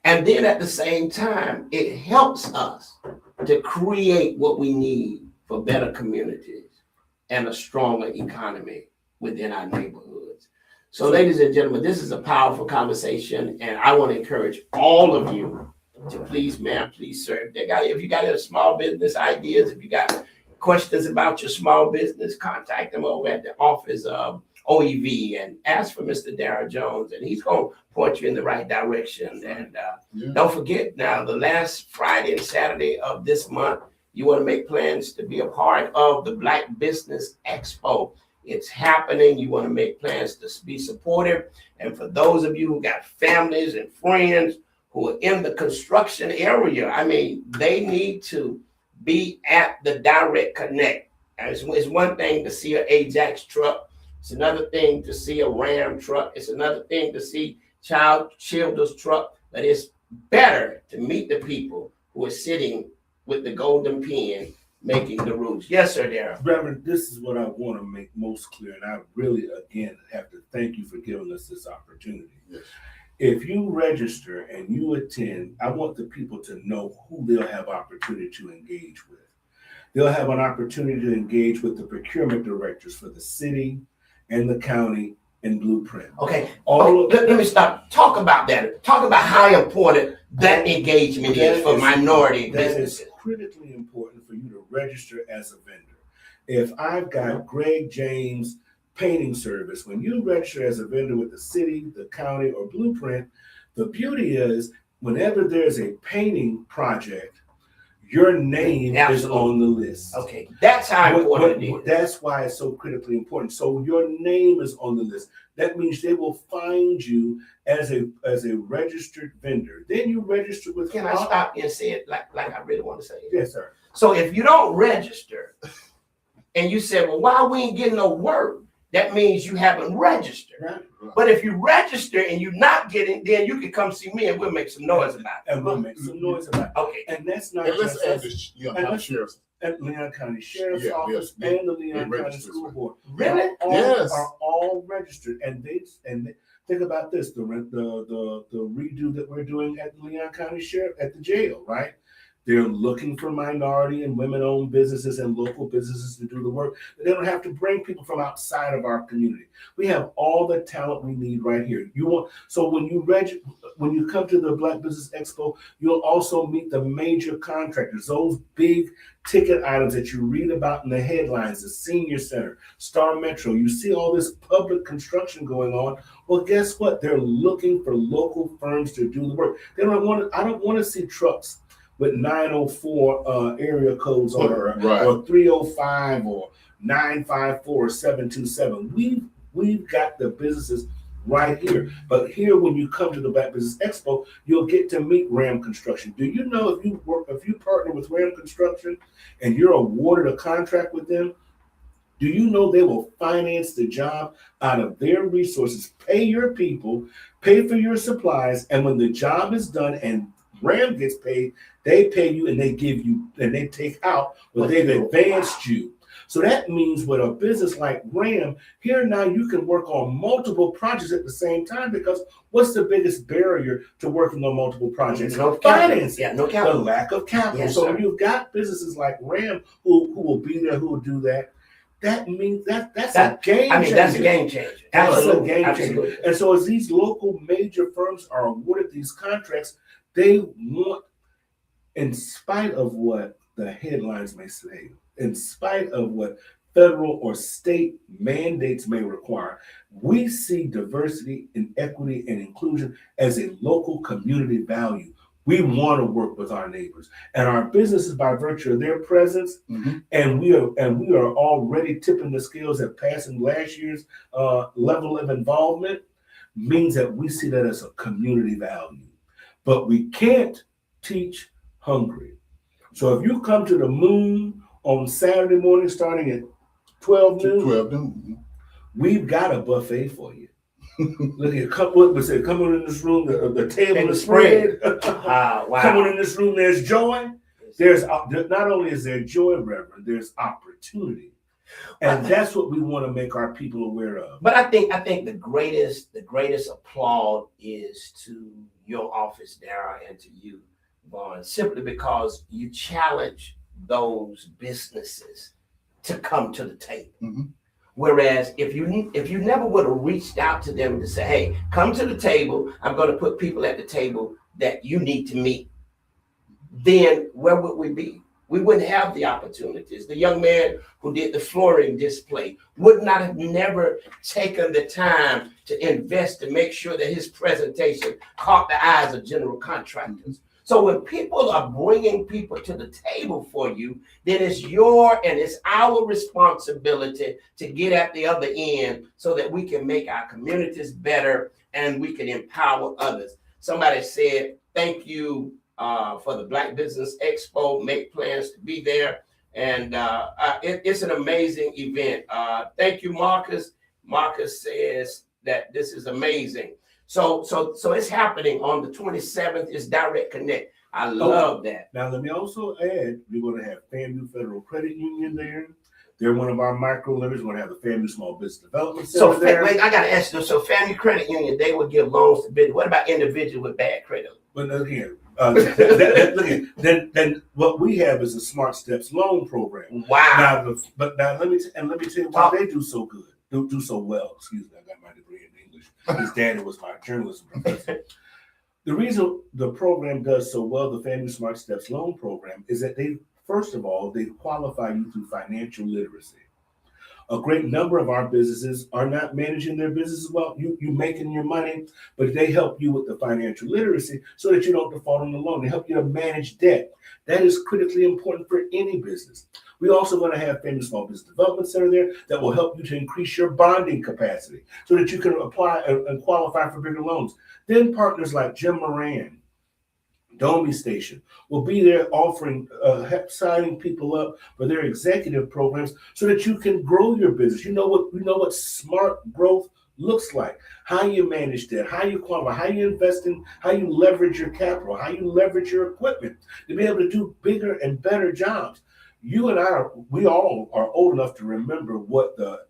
and then at the same time, it helps us to create what we need for better communities and a stronger economy within our neighborhoods. So, ladies and gentlemen, this is a powerful conversation, and I want to encourage all of you to please, ma'am, please, sir. If you got any small business ideas, if you got questions about your small business, contact them over at the office of OEV and ask for Mr. Darren Jones, and he's going to point you in the right direction. And don't forget, now, the last Friday and Saturday of this month, you want to make plans to be a part of the Black Business Expo. It's happening. You want to make plans to be supportive. And for those of you who got families and friends who are in the construction area, I mean, they need to be at the Direct Connect. And it's one thing to see an Ajax truck. It's another thing to see a Ram truck. It's another thing to see Child Children's truck. But it's better to meet the people who are sitting with the golden pen making the rules. Yes, sir, Darren. Reverend, this is what I want to make most clear, and I really, again, have to thank you for giving us this opportunity. Yes. If you register and you attend, I want the people to know who they'll have opportunity to engage with. They'll have an opportunity to engage with the procurement directors for the city and the county and Blueprint. Okay, let me stop. Talk about that. Talk about how important that engagement is for minority businesses. That is critically important for you to register as a vendor. If I've got Greg James Painting Service, when you register as a vendor with the city, the county, or Blueprint, the beauty is whenever there's a painting project, your name is on the list. Okay, that's how important it is. That's why it's so critically important. So your name is on the list. That means they will find you as a registered vendor. Then you register with. Can I stop and say it like I really want to say it? Yes, sir. So if you don't register, and you say, well, why we ain't getting no work? That means you haven't registered. Right. But if you register and you're not getting, then you can come see me and we'll make some noise about it. And we'll make some noise about it. Okay. And that's not And let's just add the County Sheriff's. at Leon County Sheriff's Yeah, Office yes, and the Leon County registered. School Board. Really? Yes. Are all registered, and they think about this: the redo that we're doing at the Leon County Sheriff at the jail, right? They're looking for minority and women-owned businesses and local businesses to do the work. They don't have to bring people from outside of our community. We have all the talent we need right here. So when you come to the Black Business Expo, you'll also meet the major contractors, those big ticket items that you read about in the headlines, the Senior Center, Star Metro. You see all this public construction going on. Well, guess what? They're looking for local firms to do the work. I don't want to see trucks with 904 area codes on it, or 305 or 954 or 727. We've got the businesses right here. But here, when you come to the Black Business Expo, you'll get to meet Ram Construction. Do you know if you partner with Ram Construction and you're awarded a contract with them, do you know they will finance the job out of their resources, pay your people, pay for your supplies, and when the job is done and Ram gets paid, they pay you and they give you and they take out what they've advanced you. So that means with a business like Ram, here now you can work on multiple projects at the same time, because what's the biggest barrier to working on multiple projects? No Financing. Yeah, no capital. The lack of capital. Yes, so sir. when you've got businesses like Ram who will be there, who will do that, that means that's a game changer. I mean, that's a game changer. Absolutely. That's a game Absolutely. changer. And so as these local major firms are awarded these contracts, they want, in spite of what the headlines may say, in spite of what federal or state mandates may require, we see diversity and equity and inclusion as a local community value. We want to work with our neighbors, and our businesses, by virtue of their presence, Mhm. and we are already tipping the scales at passing last year's level of involvement, means that we see that as a community value. But we can't teach hungry. So if you come to the Moon on Saturday morning starting at 12 noon, 12 noon. we've got a buffet for you. Look at come on in this room. The table is spread. Wow. Come on in this room. There's joy. There's not only is there joy, Reverend, there's opportunity, and that's what we want to make our people aware of. But I think the greatest applaud is to your office, Dara, and to you, Vaughn, simply because you challenge those businesses to come to the table. Mm-hmm. Whereas if you never would have reached out to them to say, hey, come to the table, I'm going to put people at the table that you need to meet, then where would we be? We wouldn't have the opportunities. The young man who did the flooring display would not have never taken the time to invest to make sure that his presentation caught the eyes of general contractors. So when people are bringing people to the table for you, then it's our responsibility to get at the other end so that we can make our communities better and we can empower others. Somebody said, thank you for the Black Business Expo, make plans to be there. And it's an amazing event. Thank you, Marcus. Marcus says that this is amazing. So it's happening on the 27th. It's Direct Connect. I love that. Now, let me also add, we're going to have FAMU Federal Credit Union there. They're one of our micro lenders. We're going to have the FAMU Small Business Development Center there. Wait, I got to ask you. So FAMU Credit Union, they would give loans to business. What about individuals with bad credit? But again, then what we have is a Smart Steps loan program. Wow. Now let me tell you why they do so good, do so well. Excuse me, I got my degree in English. His daddy was my journalism professor. The reason the program does so well, the FAMU Smart Steps loan program, is that first of all, they qualify you through financial literacy. A great number of our businesses are not managing their business well. You making your money, but they help you with the financial literacy so that you don't default on the loan. They help you to manage debt. That is critically important for any business. We also going to have FAMU Small Business Development Center there that will help you to increase your bonding capacity so that you can apply and qualify for bigger loans. Then partners like Jim Moran, Domi Station will be there offering, signing people up for their executive programs so that you can grow your business. You know what smart growth looks like, how you manage that, how you qualify, how you invest in, how you leverage your capital, how you leverage your equipment to be able to do bigger and better jobs. You and we all are old enough to remember what the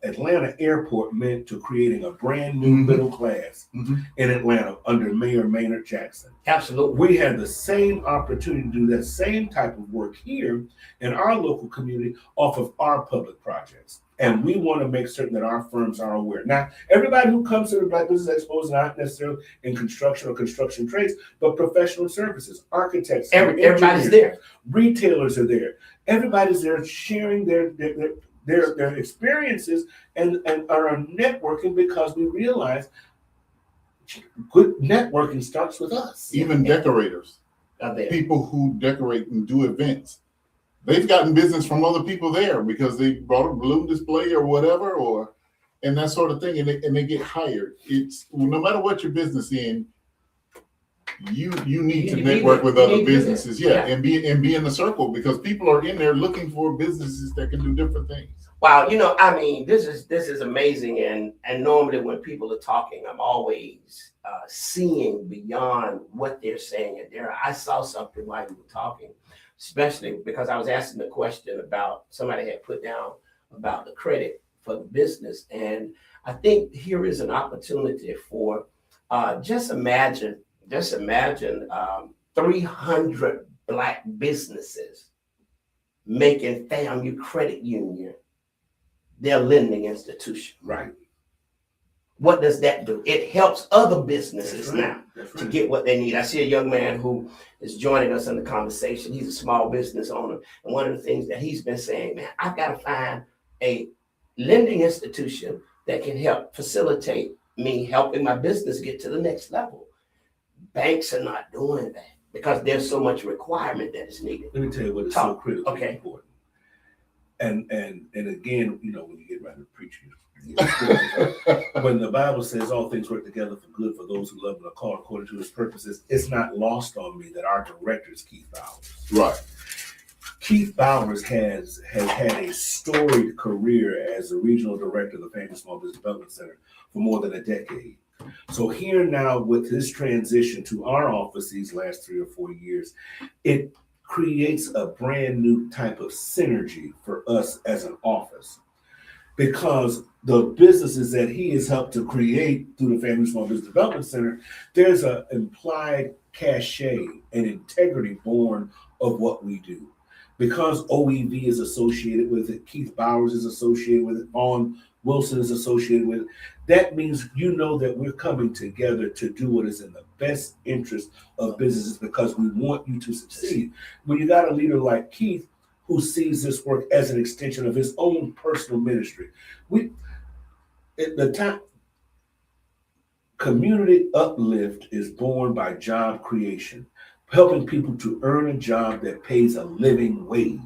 Atlanta airport meant to creating a brand new middle class in Atlanta under Mayor Maynard Jackson. Absolutely. We had the same opportunity to do that same type of work here in our local community off of our public projects. And we want to make certain that our firms are aware. Now, everybody who comes to the Black Business Expo is not necessarily in construction or construction trades, but professional services, architects, everybody's there. Retailers are there. Everybody's there sharing their experiences and are networking because we realize good networking starts with us. Even decorators, people who decorate and do events, they've gotten business from other people there because they brought a balloon display or whatever, and that sort of thing, and they get hired. It's no matter what your business in, you need to network with other businesses, and be in the circle because people are in there looking for businesses that can do different things. Wow, this is amazing, and normally when people are talking, I'm always seeing beyond what they're saying. And there, I saw something while you were talking, especially because I was asking the question about somebody had put down about the credit for the business, and I think here is an opportunity for just imagine 300 Black businesses making FAMU Credit Union their lending institution. Right. What does that do? It helps other businesses now to get what they need. I see a young man who is joining us in the conversation. He's a small business owner. And one of the things that he's been saying, man, I've got to find a lending institution that can help facilitate me helping my business get to the next level. banks are not doing that because there's so much requirement that is needed. Let me tell you what is so critically Okay. important. And again, you know, when you get around to preaching, when the Bible says all things work together for good for those who love and are called according to his purposes, it's not lost on me that our director is Keith Bowers. Right. Keith Bowers has had a storied career as the regional director of the Family Small Business Development Center for more than a decade. So here now with his transition to our office these last 3 or 4 years, it creates a brand new type of synergy for us as an office. Because the businesses that he has helped to create through the Family Small Business Development Center, there's an implied cachet and integrity born of what we do. Because OEV is associated with it, Keith Bowers is associated with it, Vaughn Wilson is associated with it, that means you know that we're coming together to do what is in the best interest of businesses because we want you to succeed. When you got a leader like Keith who sees this work as an extension of his own personal ministry, community uplift is born by job creation, helping people to earn a job that pays a living wage.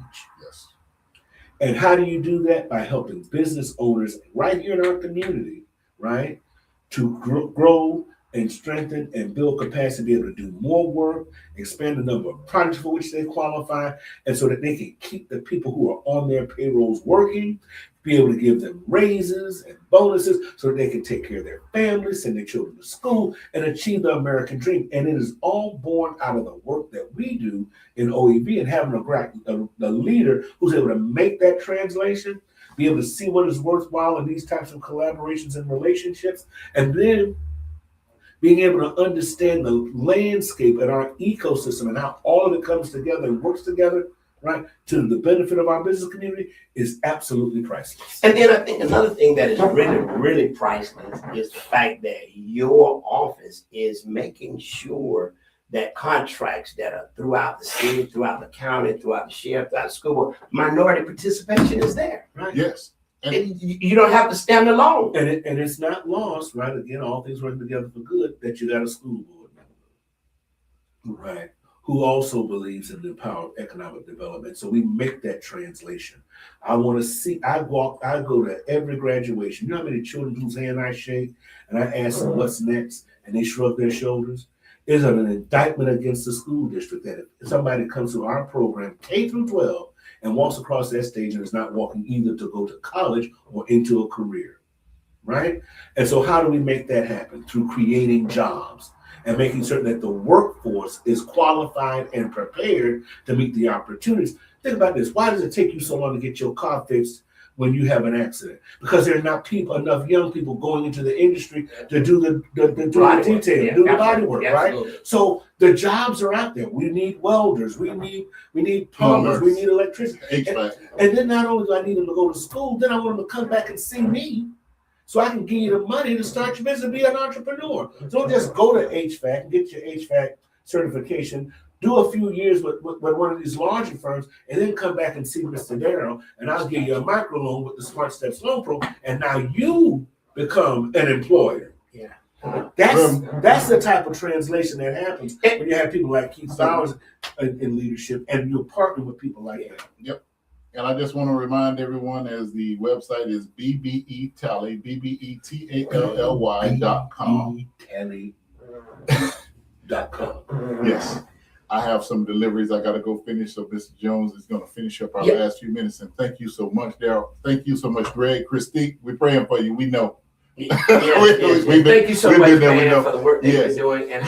Yes. And how do you do that? By helping business owners right here in our community, right, to grow and strengthen and build capacity to be able to do more work, expand the number of projects for which they qualify, and so that they can keep the people who are on their payrolls working, be able to give them raises and bonuses so that they can take care of their families, send their children to school, and achieve the American dream. And it is all born out of the work that we do in OEV and having a leader who's able to make that translation, be able to see what is worthwhile in these types of collaborations and relationships, and then being able to understand the landscape and our ecosystem and how all of it comes together and works together, right, to the benefit of our business community is absolutely priceless. And then I think another thing that is really, really priceless is the fact that your office is making sure that contracts that are throughout the city, throughout the county, throughout the sheriff, throughout the school board, minority participation is there, right? Yes. You don't have to stand alone. And it's not lost, right? Again, all things working together for good, that you got a school board member, right, who also believes in the power of economic development. So we make that translation. I want to see, I go to every graduation. You know how many children whose hand I shake and I ask them what's next and they shrug their shoulders? Is an indictment against the school district that if somebody comes to our program, K through 12, and walks across that stage and is not walking either to go to college or into a career, right? And so how do we make that happen? Through creating jobs and making certain that the workforce is qualified and prepared to meet the opportunities. Think about this. Why does it take you so long to get your car fixed when you have an accident? Because there are not enough young people going into the industry to do the detail, do the body work, right? So the jobs are out there. We need welders, we need plumbers, we need electricians. And then not only do I need them to go to school, then I want them to come back and see me so I can give you the money to start your business and be an entrepreneur. So don't just go to HVAC and get your HVAC certification, do a few years with one of these larger firms, and then come back and see Mr. Darrell, and I'll give you a microloan with the Smart Steps Loan Program, and now you become an employer. Yeah. That's the type of translation that happens when you have people like Keith Bowers in leadership, and you're partnering with people like that. Yep. And I just want to remind everyone, as the website is BBETally, BBETALLY.com. BBETally.com. Yes. I have some deliveries I got to go finish, so Mr. Jones is going to finish up our last few minutes. And thank you so much, Darrell. Thank you so much, Greg. Christique, we're praying for you. We know. Thank you so much, man, for the work that you're doing and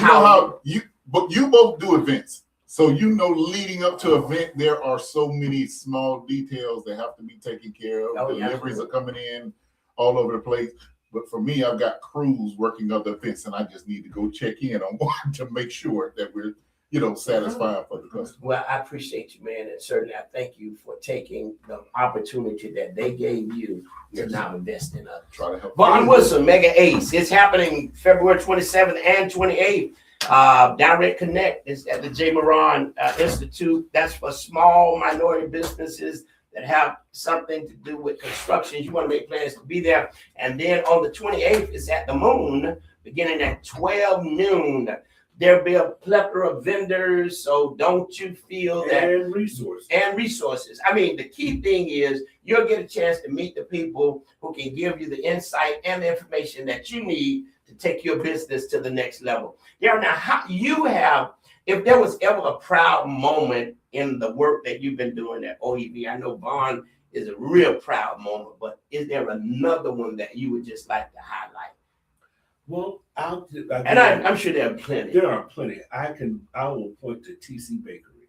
but you both do events. So you know, leading up to event, there are so many small details that have to be taken care of. Deliveries are coming in all over the place. But for me, I've got crews working other events, and I just need to go check in on one to make sure that we're satisfied for the customer. Well, I appreciate you, man, and certainly I thank you for taking the opportunity that they gave you to now invest in others. Try to help. Vaughn Wilson, Mega Ace. It's happening February 27th and 28th. Direct Connect is at the J. Moran Institute. That's for small minority businesses that have something to do with construction. You want to make plans to be there. And then on the 28th is at the Moon, beginning at 12 noon. There'll be a plethora of vendors, so don't you feel that, And resources. and resources. I mean, the key thing is you'll get a chance to meet the people who can give you the insight and the information that you need to take your business to the next level. Now, how you have, if there was ever a proud moment in the work that you've been doing at OEV, I know Vaughn is a real proud moment, but is there another one that you would just like to highlight? Well, And I'm sure there are plenty. There are plenty. I will point to TC Bakery.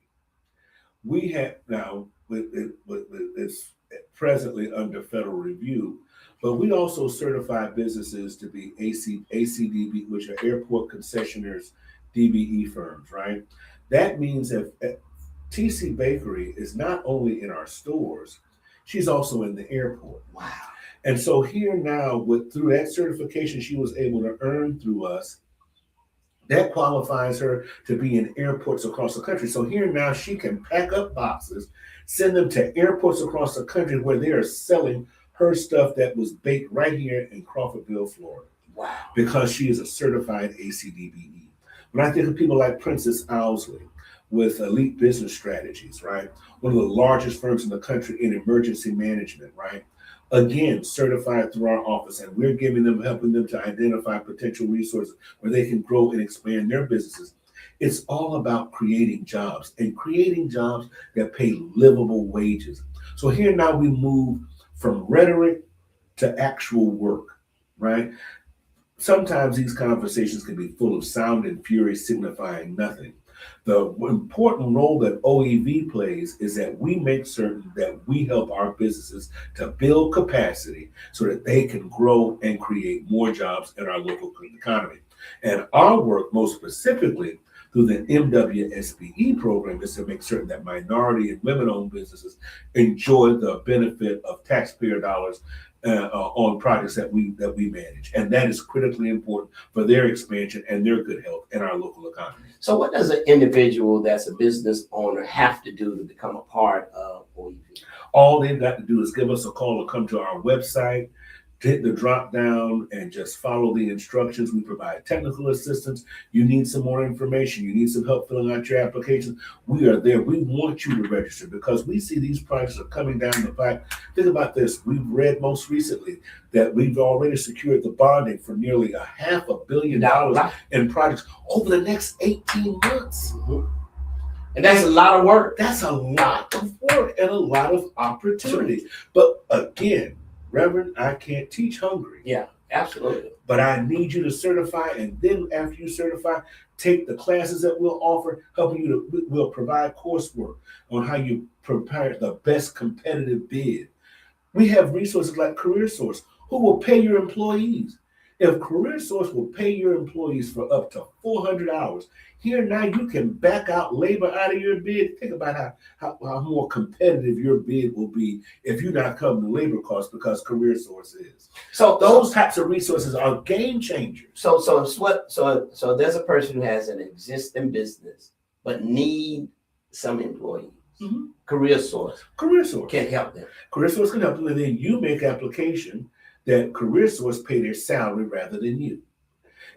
We have now, it's presently under federal review, but we also certify businesses to be ACDB, which are airport concessionaires, DBE firms, right? That means if TC Bakery is not only in our stores, she's also in the airport. Wow. And so here now, through that certification she was able to earn through us, that qualifies her to be in airports across the country. So here now she can pack up boxes, send them to airports across the country where they are selling her stuff that was baked right here in Crawfordville, Florida. Wow. Because she is a certified ACDBE. When I think of people like Princess Owsley with Elite Business Strategies, right? One of the largest firms in the country in emergency management, right? Again, certified through our office, and we're helping them to identify potential resources where they can grow and expand their businesses. It's all about creating jobs and creating jobs that pay livable wages. So here now we move from rhetoric to actual work, right? Sometimes these conversations can be full of sound and fury signifying nothing. The important role that OEV plays is that we make certain that we help our businesses to build capacity so that they can grow and create more jobs in our local economy. And our work, most specifically through the MWSBE program, is to make certain that minority and women-owned businesses enjoy the benefit of taxpayer dollars on projects that we manage, and that is critically important for their expansion and their good health in our local economy. So what does an individual that's a business owner have to do to become a part of OEV? All they've got to do is give us a call or come to our website, hit the drop down, and just follow the instructions. We provide technical assistance. You need some more information, you need some help filling out your application, we are there. We want you to register because we see these projects are coming down the pipe. Think about this. We've read most recently that we've already secured the bonding for nearly $500 million in projects over the next 18 months. And that's a lot of work. That's a lot of work and a lot of opportunity. But again, Reverend, I can't teach hungry. Yeah, absolutely. But I need you to certify, and then after you certify, take the classes that we'll offer, we'll provide coursework on how you prepare the best competitive bid. We have resources like CareerSource, who will pay your employees. If CareerSource will pay your employees for up to 400 hours, here now you can back out labor out of your bid. Think about how more competitive your bid will be if you're not covering the labor costs because CareerSource is. So those types of resources are game changers. So there's a person who has an existing business but need some employees. Mm-hmm. CareerSource can help them. CareerSource can help them, and then you make application that CareerSource pay their salary rather than you.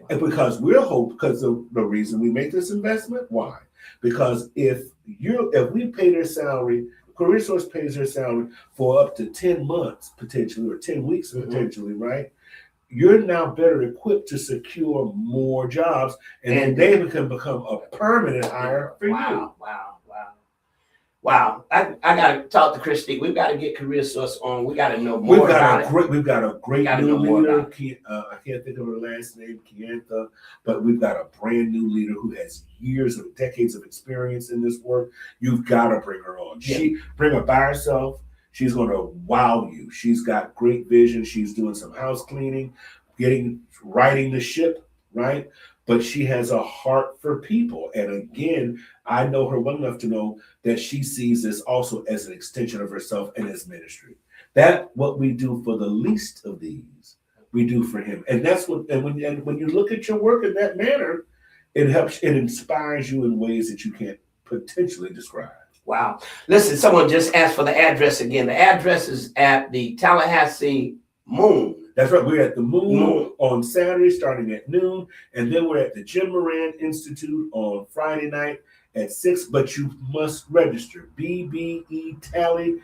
And because the reason we make this investment, why? Because if we pay their salary, CareerSource pays their salary for up to 10 months potentially, or 10 weeks potentially, right? You're now better equipped to secure more jobs, and then they can become a permanent hire for you. Wow. I got to talk to Christy. We've got to get CareerSource on. We got to know more about it. We've got a great new leader. I can't think of her last name, Kiantha, but we've got a brand new leader who has decades of experience in this work. You've got to bring her on. Yeah. Bring her by herself. She's going to wow you. She's got great vision. She's doing some house cleaning, righting the ship, right? But she has a heart for people. And again, I know her well enough to know that she sees this also as an extension of herself and his ministry. That's what we do for the least of these, we do for him. And that's when you look at your work in that manner, it inspires you in ways that you can't potentially describe. Wow. Listen, someone just asked for the address again. The address is at the Tallahassee Moon That's right. We're at the Moon Moon. on Saturday starting at noon. And then we're at the Jim Moran Institute on Friday night at 6. But you must register. BBETally.com.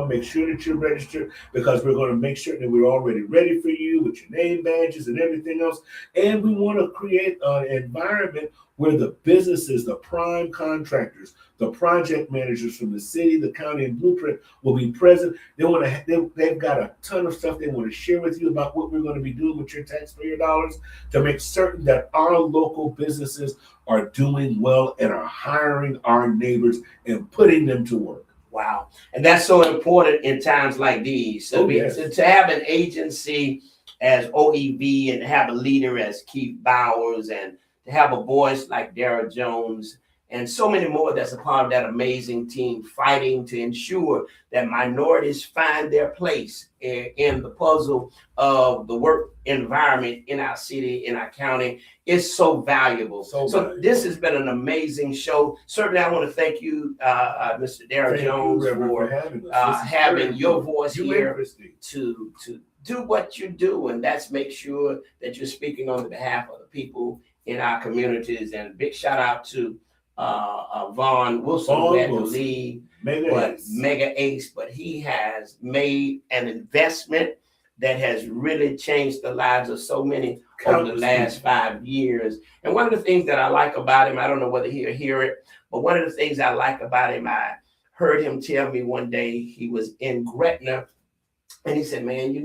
Make sure that you're registered because we're going to make sure that we're already ready for you with your name badges and everything else. And we want to create an environment where the businesses, the prime contractors, the project managers from the city, the county, and Blueprint will be present. They've got a ton of stuff they want to share with you about what we're going to be doing with your taxpayer dollars to make certain that our local businesses are doing well and are hiring our neighbors and putting them to work. Wow. And that's so important in times like these. So Yes. to have an agency as OEV and have a leader as Keith Bowers and to have a voice like Dara Jones and so many more that's a part of that amazing team fighting to ensure that minorities find their place in the puzzle of the work environment in our city, in our county, is so valuable. So this has been an amazing show. Certainly, I want to thank you, Mr. Dara Jones, for having your voice here to do what you do, and that's make sure that you're speaking on the behalf of the people in our communities. And big shout out to Vaughn Wilson, who had to leave, Mega Ace, but he has made an investment that has really changed the lives of so many over the last 5 years. And one of the things that I like about him, I don't know whether he'll hear it, but one of the things I like about him, I heard him tell me one day he was in Gretna, and he said, man,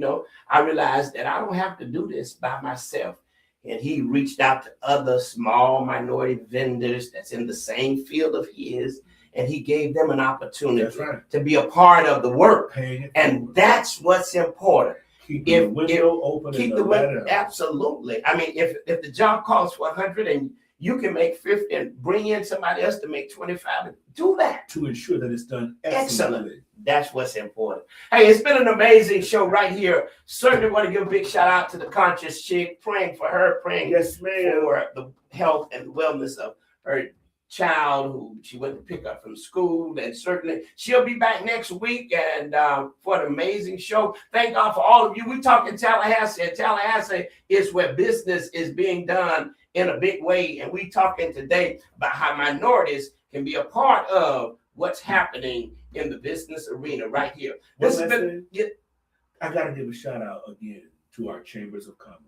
I realized that I don't have to do this by myself. And he reached out to other small minority vendors that's in the same field of his, and he gave them an opportunity to be a part of the work. And that's what's important. Keep the window open. Keep the window. Absolutely. I mean, if the job costs 100 and you can make 50 and bring in somebody else to make 25, do that. To ensure that it's done excellently. That's what's important. Hey, it's been an amazing show right here. Certainly want to give a big shout out to the Conscious Chick, praying for her, praying for the health and wellness of her child who she went to pick up from school. And certainly she'll be back next week and for an amazing show. Thank God for all of you. We talking Tallahassee, and Tallahassee is where business is being done in a big way. And we talking today about how minorities can be a part of what's happening in the business arena right here. This has been, I got to give a shout out again to our chambers of commerce.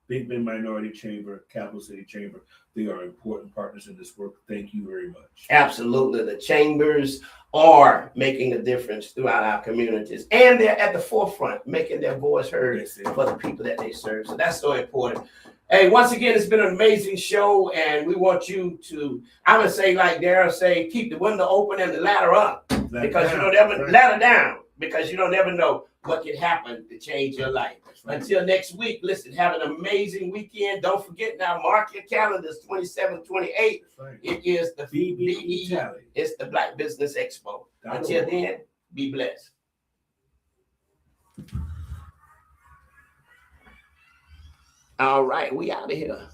Big Bend Minority Chamber, Capital City Chamber. They are important partners in this work. Thank you very much. Absolutely. The chambers are making a difference throughout our communities, and they're at the forefront, making their voice heard for the people that they serve. So that's so important. Hey, once again, it's been an amazing show, and we want you to, I'm going to say like Darryl say, keep the window open and the ladder up, because you don't ever ladder down, because you don't ever know what can happen to change your life. Until next week, listen, have an amazing weekend. Don't forget now, mark your calendars, 27th, 28th. It is the BBE. It's the Black Business Expo. Until then, be blessed. All right, we out of here.